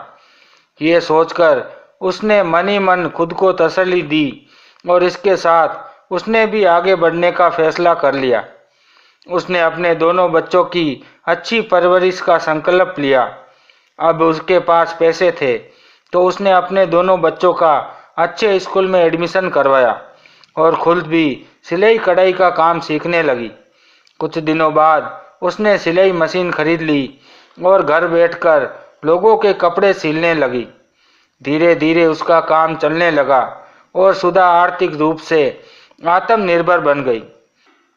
ये सोचकर उसने मन ही मन खुद को तसल्ली दी और इसके साथ उसने भी आगे बढ़ने का फैसला कर लिया। उसने अपने दोनों बच्चों की अच्छी परवरिश का संकल्प लिया। अब उसके पास पैसे थे तो उसने अपने दोनों बच्चों का अच्छे स्कूल में एडमिशन करवाया और खुद भी सिलाई कढ़ाई का काम सीखने लगी। कुछ दिनों बाद उसने सिलाई मशीन खरीद ली और घर बैठकर लोगों के कपड़े सिलने लगी। धीरे धीरे उसका काम चलने लगा और सुधा आर्थिक रूप से आत्मनिर्भर बन गई।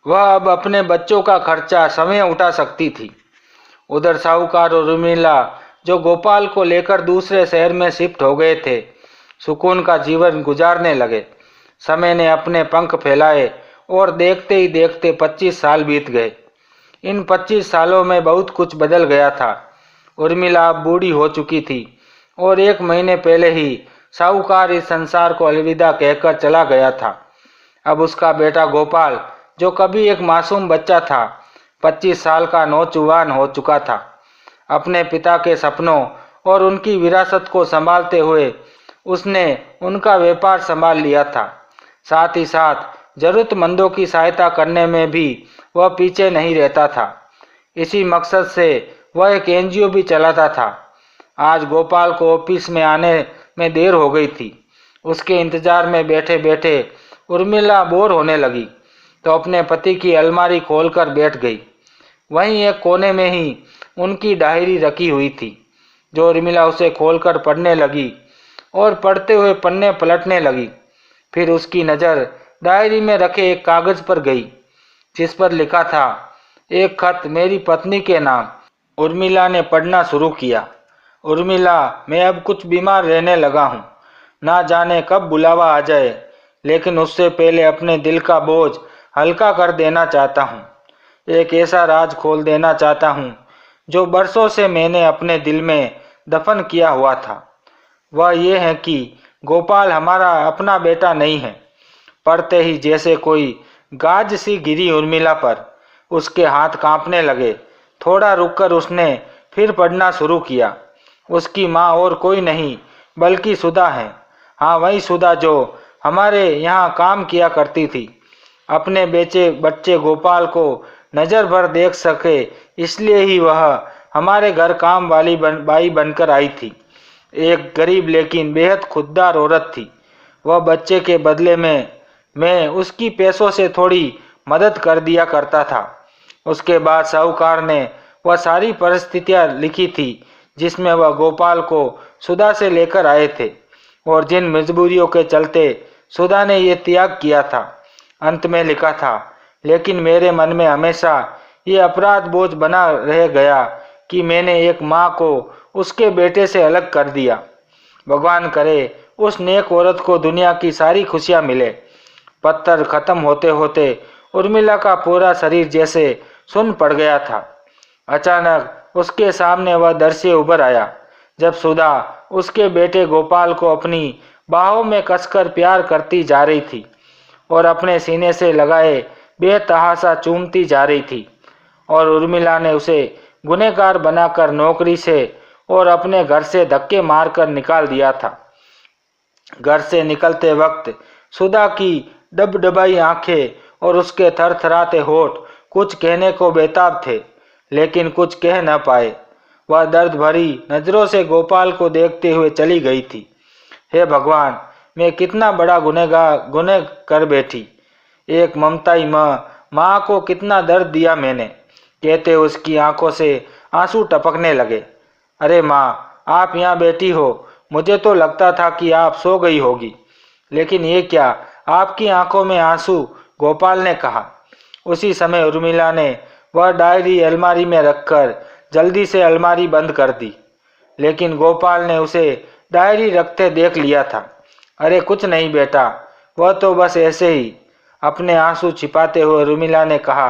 वह अब अपने बच्चों का खर्चा स्वयं उठा सकती थी। उधर साहूकार और उर्मिला, जो गोपाल को लेकर दूसरे शहर में शिफ्ट हो गए थे, सुकून का जीवन गुजारने लगे। समय ने अपने पंख फैलाए और देखते ही देखते 25 साल बीत गए। इन 25 सालों में बहुत कुछ बदल गया था। उर्मिला अब बूढ़ी हो चुकी थी और 1 महीने पहले ही साहूकार इस संसार को अलविदा कहकर चला गया था। अब उसका बेटा गोपाल, जो कभी एक मासूम बच्चा था, 25 साल का नौजवान हो चुका था। अपने पिता के सपनों और उनकी विरासत को संभालते हुए उसने उनका व्यापार संभाल लिया था। साथ ही साथ जरूरतमंदों की सहायता करने में भी वह पीछे नहीं रहता था। इसी मकसद से वह एक एनजीओ भी चलाता था। आज गोपाल को ऑफिस में आने में देर हो गई थी। उसके इंतजार में बैठे बैठे उर्मिला बोर होने लगी तो अपने पति की अलमारी खोलकर बैठ गई। वहीं एक कोने में ही उनकी डायरी रखी हुई थी, जो उर्मिला उसे खोलकर पढ़ने लगी और पढ़ते हुए पन्ने पलटने लगी। फिर उसकी नज़र डायरी में रखे एक कागज पर गई, जिस पर लिखा था, एक खत मेरी पत्नी के नाम। उर्मिला ने पढ़ना शुरू किया। उर्मिला, मैं अब कुछ बीमार रहने लगा हूँ। ना जाने कब बुलावा आ जाए, लेकिन उससे पहले अपने दिल का बोझ हल्का कर देना चाहता हूँ। एक ऐसा राज खोल देना चाहता हूँ जो बरसों से मैंने अपने दिल में दफन किया हुआ था। वह ये है कि गोपाल हमारा अपना बेटा नहीं है। पढ़ते ही जैसे कोई गाज सी गिरी उर्मिला पर। उसके हाथ कांपने लगे। थोड़ा रुककर उसने फिर पढ़ना शुरू किया। उसकी माँ और कोई नहीं बल्कि सुधा है। हाँ, वही सुधा जो हमारे यहाँ काम किया करती थी। अपने बच्चे गोपाल को नज़र भर देख सके इसलिए ही वह हमारे घर काम वाली बाई बनकर आई थी। एक गरीब लेकिन बेहद खुददार औरत थी। वह बच्चे के बदले में मैं उसकी पैसों से थोड़ी मदद कर दिया करता था। उसके बाद साहूकार ने वह सारी परिस्थितियां लिखी थी जिसमें वह गोपाल को सुधा से लेकर आए थे और जिन मजबूरियों के चलते सुधा ने ये त्याग किया था। अंत में लिखा था, लेकिन मेरे मन में हमेशा ये अपराध बोझ बना रह गया कि मैंने एक माँ को उसके बेटे से अलग कर दिया। भगवान करे उस नेक औरत को दुनिया की सारी खुशियाँ मिले। पत्थर खत्म होते होते उर्मिला का पूरा शरीर जैसे सुन्न पड़ गया था। अचानक उसके सामने वह दृश्य उभर आया जब सुधा उसके बेटे गोपाल को अपनी बाहों में कसकर प्यार करती जा रही थी और अपने सीने से लगाए बेतहाशा चूमती जा रही थी। और उर्मिला ने उसे गुनहगार बनाकर नौकरी से और अपने घर से धक्के मारकर निकाल दिया था। घर से निकलते वक्त सुधा की डबडबाई आंखें और उसके थरथराते होठ कुछ कहने को बेताब थे, लेकिन कुछ कह न पाए। वह दर्द भरी नजरों से गोपाल को देखते हुए चली गई थी। हे भगवान, मैं कितना बड़ा गुनह कर बैठी। एक ममताई माँ को कितना दर्द दिया मैंने। कहते उसकी आंखों से आंसू टपकने लगे। अरे माँ, आप यहाँ बैठी हो, मुझे तो लगता था कि आप सो गई होगी। लेकिन ये क्या, आपकी आंखों में आंसू? गोपाल ने कहा। उसी समय उर्मिला ने वह डायरी अलमारी में रखकर जल्दी से अलमारी बंद कर दी, लेकिन गोपाल ने उसे डायरी रखते देख लिया था। अरे कुछ नहीं बेटा, वह तो बस ऐसे ही, अपने आंसू छिपाते हुए उर्मिला ने कहा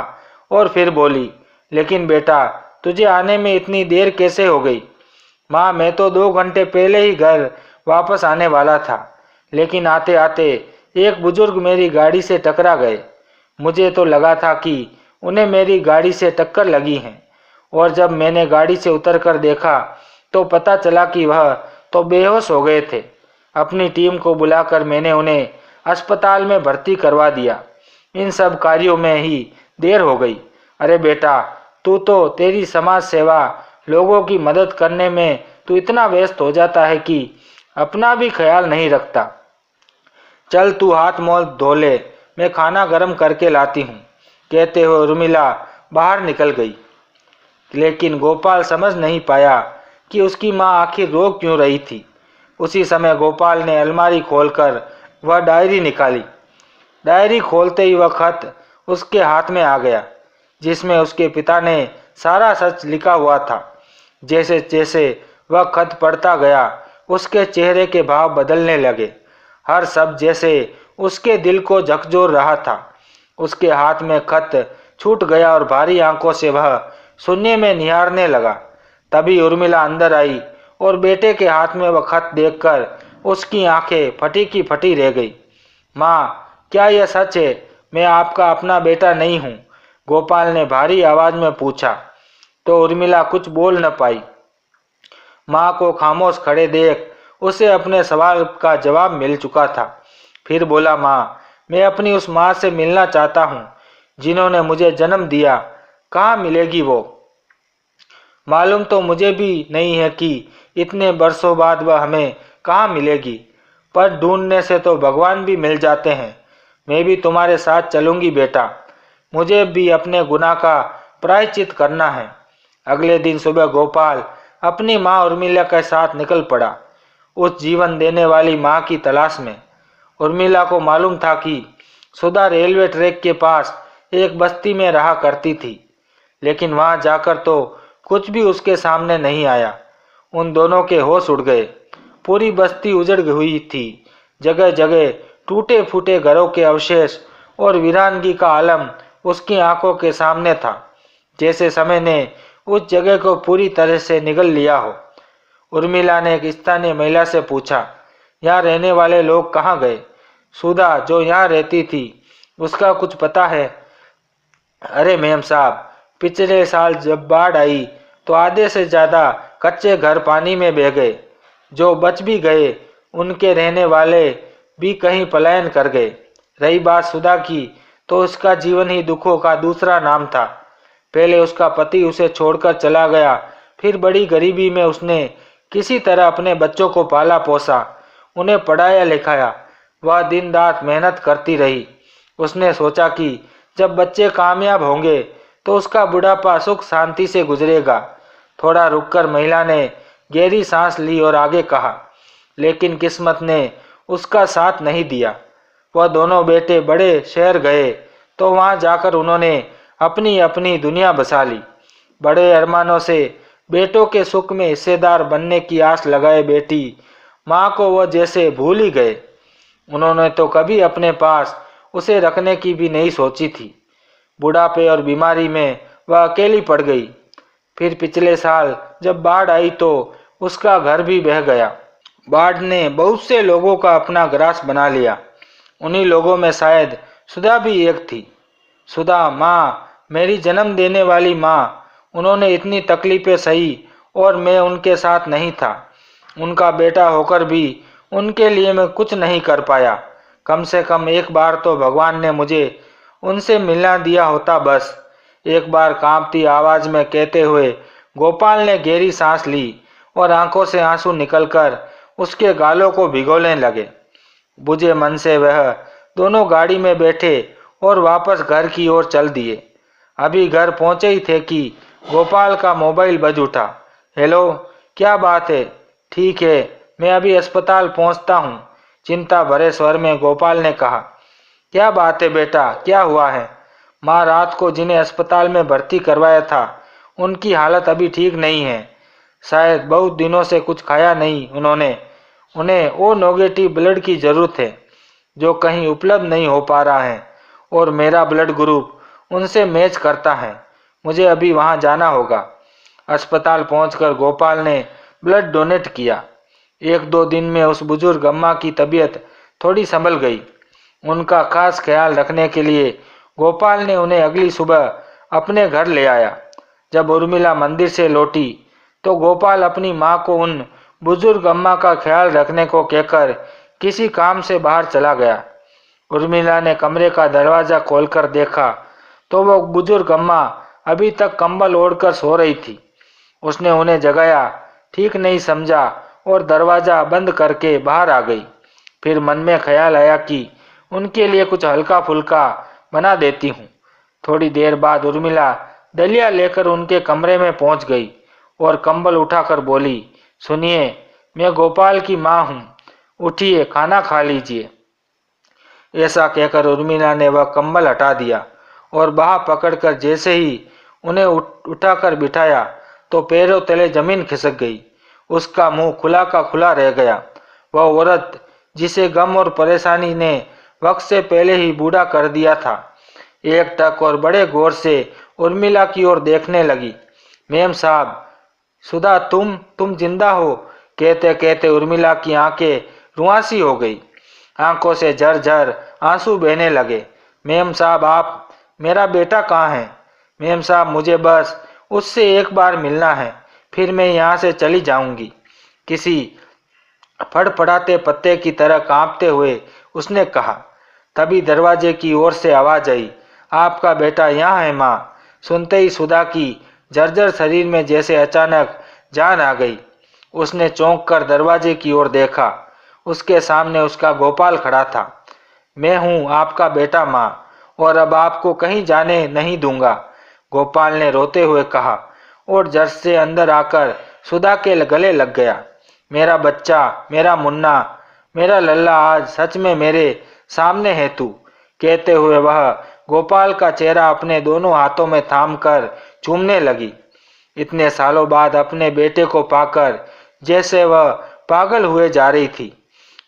और फिर बोली, लेकिन बेटा तुझे आने में इतनी देर कैसे हो गई? माँ, मैं तो 2 घंटे पहले ही घर वापस आने वाला था, लेकिन आते आते एक बुजुर्ग मेरी गाड़ी से टकरा गए। मुझे तो लगा था कि उन्हें मेरी गाड़ी से टक्कर लगी है, और जब मैंने गाड़ी से उतरकर देखा तो पता चला कि वह तो बेहोश हो गए थे। अपनी टीम को बुलाकर मैंने उन्हें अस्पताल में भर्ती करवा दिया। इन सब कार्यों में ही देर हो गई। अरे बेटा, तू तो तेरी समाज सेवा, लोगों की मदद करने में तू इतना व्यस्त हो जाता है कि अपना भी ख्याल नहीं रखता। चल तू हाथ मुंह धो ले, मैं खाना गर्म करके लाती हूँ। कहते हुए उर्मिला बाहर निकल गई। लेकिन गोपाल समझ नहीं पाया कि उसकी माँ आखिर रो क्यों रही थी। उसी समय गोपाल ने अलमारी खोलकर वह डायरी निकाली। डायरी खोलते ही वह खत उसके हाथ में आ गया, जिसमें उसके पिता ने सारा सच लिखा हुआ था। जैसे जैसे वह खत पढ़ता गया, उसके चेहरे के भाव बदलने लगे। हर शब्द जैसे उसके दिल को झकझोर रहा था। उसके हाथ में खत छूट गया और भारी आंखों से वह शून्य में निहारने लगा। तभी उर्मिला अंदर आई और बेटे के हाथ में वह खत देखकर उसकी आंखें फटी की फटी रह गई। माँ, क्या यह सच है? मैं आपका अपना बेटा नहीं हूँ? गोपाल ने भारी आवाज में पूछा। तो उर्मिला कुछ बोल न पाई। माँ को खामोश खड़े देख उसे अपने सवाल का जवाब मिल चुका था। फिर बोला, माँ, मैं अपनी उस माँ से मिलना चाहता हूँ जिन्होंने मुझे जन्म दिया। कहाँ मिलेगी वो? मालूम तो मुझे भी नहीं है कि इतने बरसों बाद वह हमें कहाँ मिलेगी, पर ढूंढने से तो भगवान भी मिल जाते हैं। मैं भी तुम्हारे साथ चलूँगी बेटा। मुझे भी अपने गुनाह का प्रायश्चित करना है। अगले दिन सुबह गोपाल अपनी माँ उर्मिला के साथ निकल पड़ा, उस जीवन देने वाली माँ की तलाश में। उर्मिला को मालूम था कि सुधा रेलवे ट्रैक के पास एक बस्ती में रहा करती थी, लेकिन वहां जाकर तो कुछ भी उसके सामने नहीं आया। उन दोनों के होश उड़ गए। पूरी बस्ती उजड़ हुई थी। जगह जगह टूटे फूटे घरों के अवशेष और वीरानगी का आलम उसकी आंखों के सामने था। जैसे समय ने उस जगह को पूरी तरह से निगल लिया हो। उर्मिला ने एक स्थानीय महिला से पूछा, यहाँ रहने वाले लोग कहाँ गए? सुधा, जो यहाँ रहती थी, उसका कुछ पता है? अरे मेम साहब, पिछले साल जब बाढ़ आई तो आधे से ज़्यादा कच्चे घर पानी में बह गए। जो बच भी गए उनके रहने वाले भी कहीं पलायन कर गए। रही बात सुधा की, तो उसका जीवन ही दुखों का दूसरा नाम था। पहले उसका पति उसे छोड़कर चला गया, फिर बड़ी गरीबी में उसने किसी तरह अपने बच्चों को पाला पोसा, उन्हें पढ़ाया लिखाया। वह दिन रात मेहनत करती रही। उसने सोचा कि जब बच्चे कामयाब होंगे तो उसका बुढ़ापा सुख शांति से गुजरेगा। थोड़ा रुककर महिला ने गहरी सांस ली और आगे कहा, लेकिन किस्मत ने उसका साथ नहीं दिया। वह दोनों बेटे बड़े शहर गए तो वहां जाकर उन्होंने अपनी अपनी दुनिया बसा ली। बड़े अरमानों से बेटों के सुख में हिस्सेदार बनने की आस लगाए बेटी माँ को वह जैसे भूल ही गए। उन्होंने तो कभी अपने पास उसे रखने की भी नहीं सोची थी। बुढ़ापे और बीमारी में वह अकेली पड़ गई। फिर पिछले साल जब बाढ़ आई तो उसका घर भी बह गया। बाढ़ ने बहुत से लोगों का अपना ग्रास बना लिया। उन्हीं लोगों में शायद सुधा भी एक थी। सुधा, माँ, मेरी जन्म देने वाली माँ। उन्होंने इतनी तकलीफें सही और मैं उनके साथ नहीं था। उनका बेटा होकर भी उनके लिए मैं कुछ नहीं कर पाया। कम से कम एक बार तो भगवान ने मुझे उनसे मिलना दिया होता बस। एक बार कांपती आवाज में कहते हुए गोपाल ने गहरी सांस ली और आंखों से आंसू निकलकर उसके गालों को भिगोने लगे। बुझे मन से वह दोनों गाड़ी में बैठे और वापस घर की ओर चल दिए। अभी घर पहुंचे ही थे कि गोपाल का मोबाइल बज उठा। हेलो, क्या बात है? ठीक है, मैं अभी अस्पताल पहुंचता हूँ, चिंता भरे स्वर में गोपाल ने कहा। क्या बात है बेटा, क्या हुआ है? माँ, रात को जिन्हें अस्पताल में भर्ती करवाया था उनकी हालत अभी ठीक नहीं है। शायद बहुत दिनों से कुछ खाया नहीं उन्होंने। उन्हें ओ नेगेटिव ब्लड की ज़रूरत है जो कहीं उपलब्ध नहीं हो पा रहा है, और मेरा ब्लड ग्रुप उनसे मैच करता है। मुझे अभी वहां जाना होगा। अस्पताल पहुंचकर गोपाल ने ब्लड डोनेट किया। एक दो दिन में उस बुजुर्ग अम्मा की तबीयत थोड़ी संभल गई। उनका खास ख्याल रखने के लिए गोपाल ने उन्हें अगली सुबह अपने घर ले आया। जब उर्मिला मंदिर से लौटी तो गोपाल अपनी माँ को उन बुजुर्ग अम्मा का ख्याल रखने को कहकर किसी काम से बाहर चला गया। उर्मिला ने कमरे का दरवाजा खोलकर देखा तो वो बुजुर्ग अम्मा अभी तक कंबल ओढ़कर सो रही थी। उसने उन्हें जगाया ठीक नहीं समझा और दरवाजा बंद करके बाहर आ गई। फिर मन में ख्याल आया कि उनके लिए कुछ हल्का फुल्का बना देती हूँ। थोड़ी देर बाद उर्मिला दलिया लेकर उनके कमरे में पहुंच गई और कंबल उठाकर बोली, सुनिए, मैं गोपाल की माँ हूँ, उठिए, खाना खा लीजिए। ऐसा कहकर उर्मिला ने वह कंबल हटा दिया और बाह पकड़कर जैसे ही उन्हें उठाकर बिठाया तो पैरों तले जमीन खिसक गई। उसका मुंह खुला का खुला रह गया। वह औरत जिसे गम और परेशानी ने वक्त से पहले ही बूढ़ा कर दिया था, एक टक और बड़े गौर से उर्मिला की ओर देखने लगी। मेम साहब, सुधा, तुम जिंदा हो? कहते कहते उर्मिला की आंखें रुआंसी हो गई। आंखों से झरझर आंसू बहने लगे। मेम साहब, आप, मेरा बेटा कहाँ है? मेम साहब, मुझे बस उससे एक बार मिलना है, फिर मैं यहाँ से चली जाऊंगी। किसी फड़फड़ाते पत्ते की तरह कांपते हुए उसने कहा। तभी दरवाजे की ओर से आवाज आई, आपका बेटा यहाँ है माँ। सुनते ही सुधा की जर्जर शरीर में जैसे अचानक जान आ गई। उसने चौंक कर दरवाजे की ओर देखा। उसके सामने उसका गोपाल खड़ा था। मैं हूँ आपका बेटा माँ, और अब आपको कहीं जाने नहीं दूंगा, गोपाल ने रोते हुए कहा और जड़ से अंदर आकर सुधा के गले लग गया। मेरा बच्चा, मेरा मुन्ना, मेरा लल्ला, आज सच में मेरे सामने है तू। कहते हुए वह गोपाल का चेहरा अपने दोनों हाथों में थामकर चूमने लगी। इतने सालों बाद अपने बेटे को पाकर जैसे वह पागल हुए जा रही थी।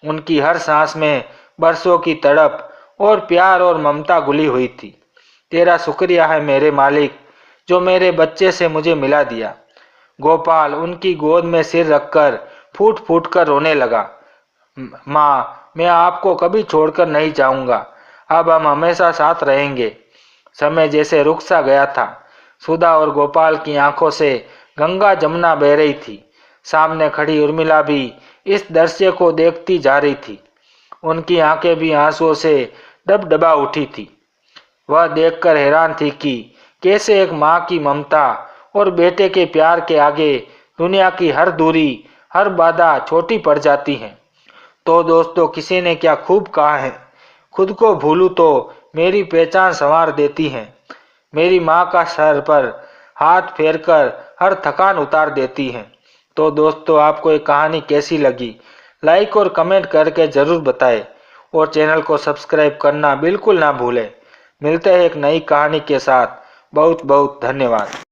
उनकी हर सांस में बरसों की तड़प और प्यार और ममता घुली हुई थी। तेरा शुक्रिया है मेरे मालिक, जो मेरे बच्चे से मुझे मिला दिया। गोपाल उनकी गोद में सिर रखकर फूट फूट कर रोने लगा। माँ, मैं आपको कभी छोड़कर नहीं जाऊंगा। अब हम हमेशा साथ रहेंगे। समय जैसे रुक सा गया था। सुधा और गोपाल की आंखों से गंगा जमुना बह रही थी। सामने खड़ी उर्मिला भी इस दृश्य को देखती जा रही थी। उनकी आंखें भी आंसुओं से डबडबा उठी थी। वह देखकर हैरान थी कि कैसे एक माँ की ममता और बेटे के प्यार के आगे दुनिया की हर दूरी, हर बाधा छोटी पड़ जाती है। तो दोस्तों, किसी ने क्या खूब कहा है, खुद को भूलूं तो मेरी पहचान संवार देती है। मेरी माँ का सर पर हाथ फेरकर हर थकान उतार देती है। तो दोस्तों, आपको ये कहानी कैसी लगी, लाइक और कमेंट करके ज़रूर बताएं और चैनल को सब्सक्राइब करना बिल्कुल ना भूलें। मिलते हैं एक नई कहानी के साथ। बहुत बहुत धन्यवाद।